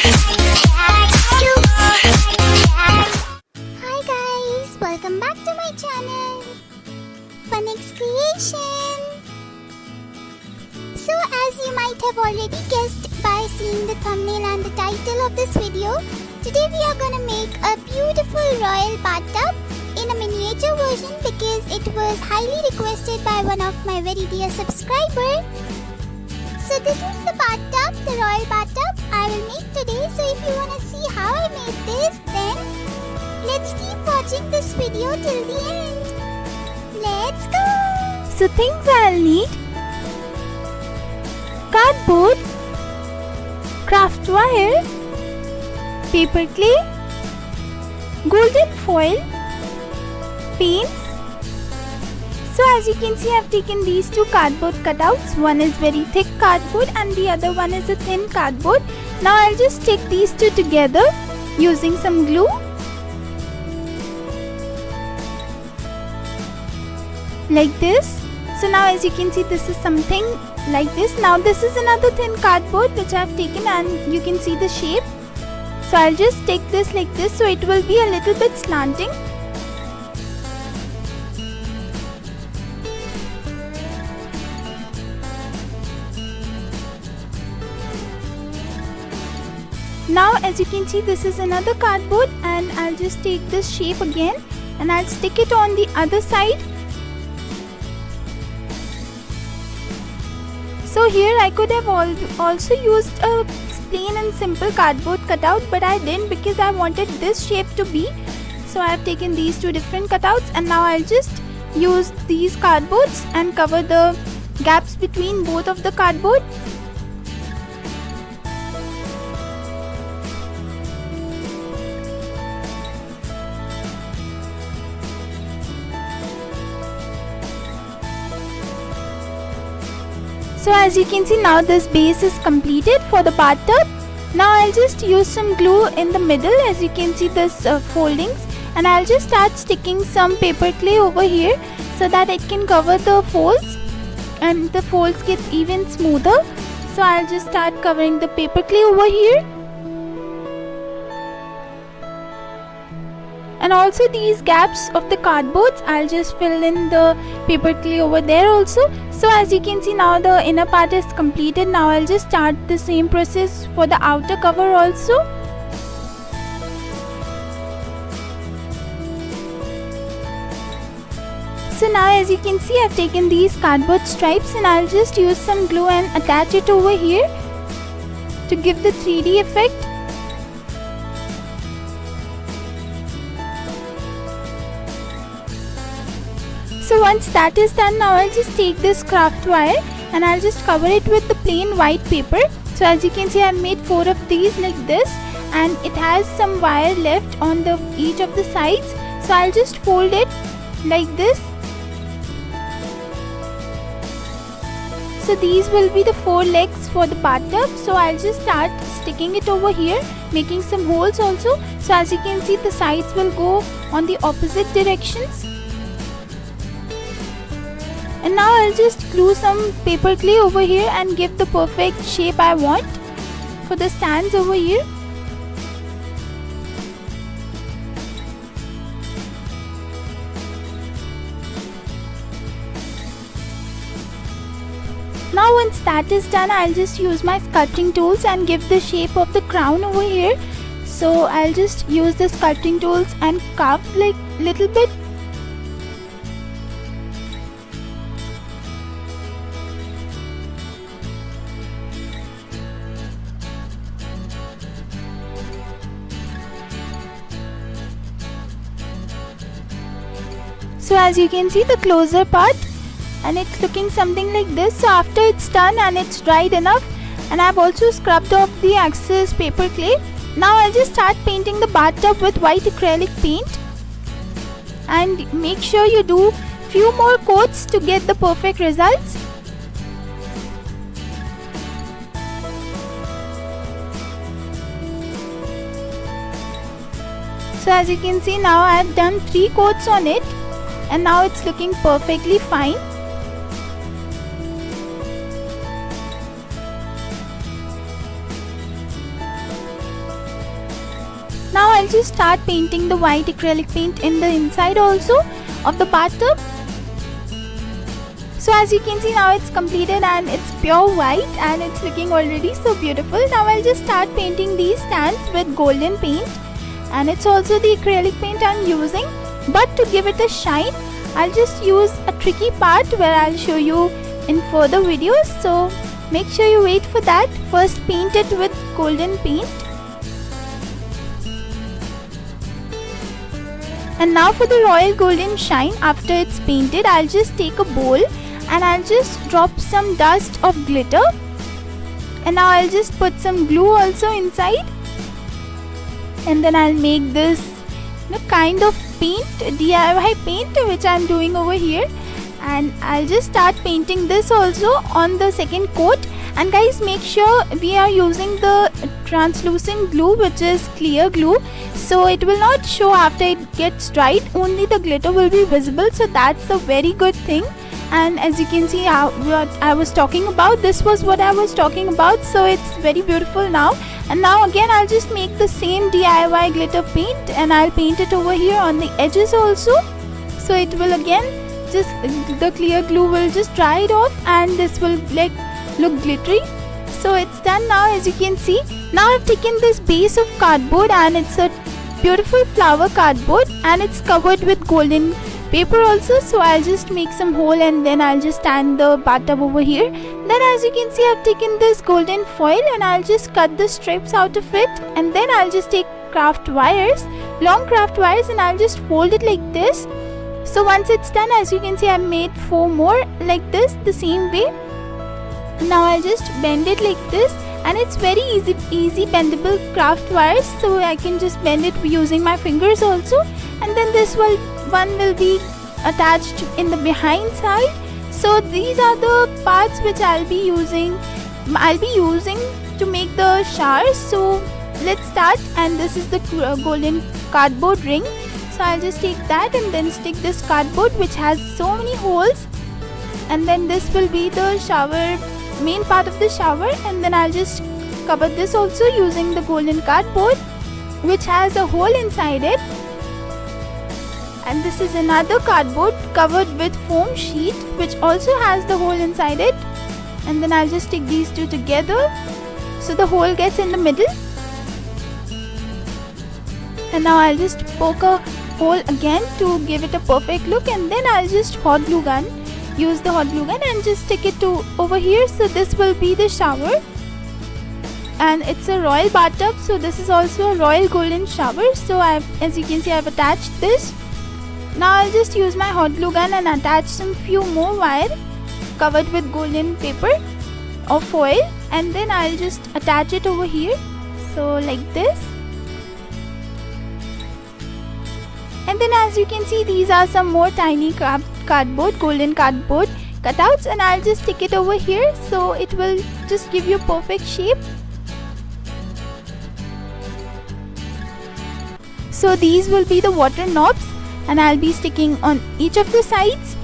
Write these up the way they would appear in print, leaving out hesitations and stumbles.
Hi guys, welcome back to my channel, Funix Creation. So as you might have already guessed by seeing the thumbnail and the title of this video, today we are gonna make a beautiful royal bathtub in a miniature version because it was highly requested by one of my very dear subscribers. So this is the bathtub, the royal bathtub I will make today. So if you wanna see how I made this, then let's keep watching this video till the end. Let's go! So things I'll need: cardboard, craft wire, paper clay, golden foil, paints. So as you can see, I've taken these two cardboard cutouts. One is very thick cardboard and the other one is a thin cardboard. Now I'll just stick these two together using some glue. Like this. So now as you can see, this is something like this. Now this is another thin cardboard which I've taken and you can see the shape. So I'll just stick this like this so it will be a little bit slanting. Now as you can see, this is another cardboard and I'll just take this shape again and I'll stick it on the other side. So here I could have also used a plain and simple cardboard cutout, but I didn't because I wanted this shape to be. So I have taken these two different cutouts and now I'll just use these cardboards and cover the gaps between both of the cardboard. So as you can see, now this base is completed for the bathtub. Now I'll just use some glue in the middle. As you can see, this foldings, and I'll just start sticking some paper clay over here so that it can cover the folds and the folds get even smoother. So I'll just start covering the paper clay over here. And also these gaps of the cardboards, I'll just fill in the paper clay over there also. So as you can see, now the inner part is completed. Now I'll just start the same process for the outer cover also. So now as you can see, I've taken these cardboard stripes and I'll just use some glue and attach it over here to give the 3D effect. So once that is done, now I'll just take this craft wire and I'll just cover it with the plain white paper. So as you can see, I've made 4 of these like this and it has some wire left on each of the sides. So I'll just fold it like this. So these will be the 4 legs for the bathtub. So I'll just start sticking it over here, making some holes also. So as you can see, the sides will go on the opposite directions. And now I'll just glue some paper clay over here and give the perfect shape I want for the stands over here. Now once that is done, I'll just use my sculpting tools and give the shape of the crown over here. So I'll just use the sculpting tools and carve like little bit. So as you can see, the closer part, and it's looking something like this. So after it's done and it's dried enough, and I've also scrubbed off the excess paper clay, now I'll just start painting the bathtub with white acrylic paint. And make sure you do few more coats to get the perfect results. So as you can see, now I have done 3 coats on it and now it's looking perfectly fine. Now I'll just start painting the white acrylic paint in the inside also of the bathtub. So as you can see, now it's completed and it's pure white and it's looking already so beautiful. Now I'll just start painting these stands with golden paint, and it's also the acrylic paint I'm using. But to give it a shine, I'll just use a tricky part where I'll show you in further videos. So make sure you wait for that. First paint it with golden paint. And now for the royal golden shine, after it's painted, I'll just take a bowl and I'll just drop some dust of glitter, and now I'll just put some glue also inside, and then I'll make this kind of paint, DIY paint, which I'm doing over here, and I'll just start painting this also on the second coat. And guys, make sure we are using the translucent glue, which is clear glue, so it will not show after it gets dried, only the glitter will be visible, so that's a very good thing. And as you can see, what I was talking about, this was what I was talking about, so it's very beautiful now. And now again I'll just make the same DIY glitter paint, and I'll paint it over here on the edges also, so it will again just, the clear glue will just dry it off and this will like look glittery. So it's done now, as you can see. Now I've taken this base of cardboard, and it's a beautiful flower cardboard, and it's covered with golden paper also. So I'll just make some hole and then I'll just stand the bathtub over here. Then as you can see, I've taken this golden foil and I'll just cut the strips out of it, and then I'll just take craft wires, long craft wires, and I'll just fold it like this. So once it's done, as you can see, I've made 4 more like this, the same way. Now I'll just bend it like this, and it's very easy bendable craft wires, so I can just bend it using my fingers also. And then this one will be attached in the behind side. So these are the parts which I'll be using to make the showers. So let's start. And this is the golden cardboard ring, so I'll just take that and then stick this cardboard which has so many holes, and then this will be the shower, main part of the shower. And then I'll just cover this also using the golden cardboard which has a hole inside it. And this is another cardboard covered with foam sheet which also has the hole inside it. And then I'll just stick these two together so the hole gets in the middle. And now I'll just poke a hole again to give it a perfect look, and then I'll just use the hot glue gun and just stick it to over here. So this will be the shower, and it's a royal bathtub, so this is also a royal golden shower. So as you can see, I've attached this. Now I'll just use my hot glue gun and attach some few more wire covered with golden paper or foil, and then I'll just attach it over here, so like this. And then as you can see, these are some more tiny golden cardboard cutouts, and I'll just stick it over here so it will just give you perfect shape. So these will be the water knobs, and I'll be sticking on each of the sides.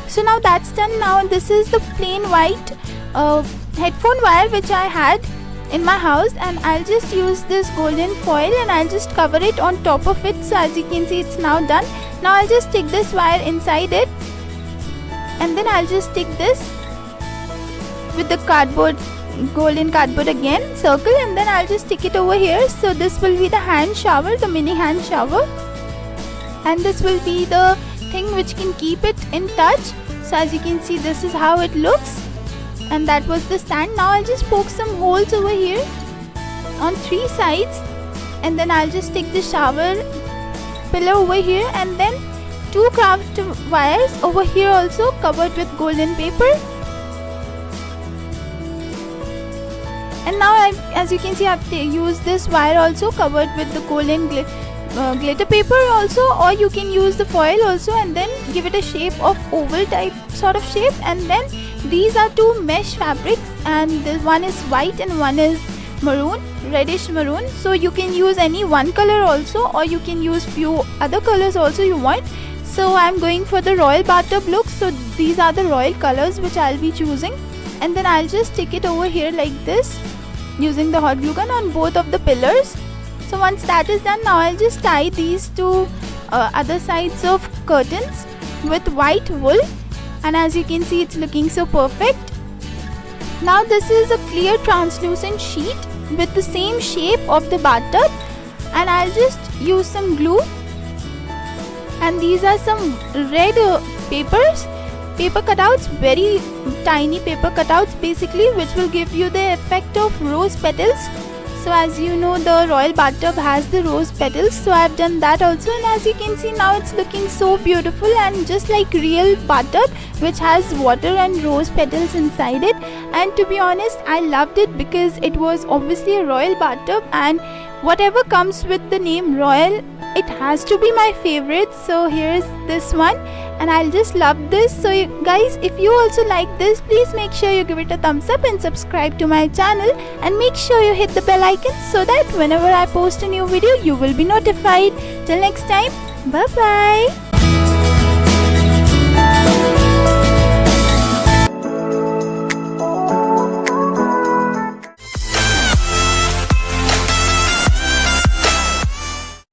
So now that's done. Now this is the plain white headphone wire which I had in my house, and I'll just use this golden foil and I'll just cover it on top of it. So as you can see, it's now done. Now I'll just stick this wire inside it, and then I'll just stick this with the golden cardboard again, circle, and then I'll just stick it over here. So this will be the hand shower, the mini hand shower, and this will be the thing which can keep it in touch. So as you can see, this is how it looks, and that was the stand. Now I'll just poke some holes over here on 3 sides, and then I'll just stick the shower pillar over here, and then 2 craft wires over here also covered with golden paper. And now as you can see, I've used this wire also covered with the golden glitter paper also, or you can use the foil also and then give it a shape of oval type sort of shape. And then these are 2 mesh fabrics, and one is white and one is maroon, reddish maroon. So you can use any one color also, or you can use few other colors also you want. So I'm going for the royal bathtub look. So these are the royal colors which I'll be choosing, and then I'll just stick it over here like this using the hot glue gun on both of the pillars. So once that is done, now I'll just tie these two other sides of curtains with white wool, and as you can see, it's looking so perfect. Now this is a clear translucent sheet with the same shape of the bathtub, and I'll just use some glue, and these are some red paper cutouts, very tiny paper cutouts basically, which will give you the effect of rose petals. So as you know, the royal bathtub has the rose petals, so I've done that also, and as you can see now, it's looking so beautiful and just like real bathtub which has water and rose petals inside it. And to be honest, I loved it because it was obviously a royal bathtub, and whatever comes with the name royal, it has to be my favorite. So here's this one, and I'll just love this. So guys, if you also like this, please make sure you give it a thumbs up and subscribe to my channel, and make sure you hit the bell icon so that whenever I post a new video, you will be notified. Till next time, bye bye.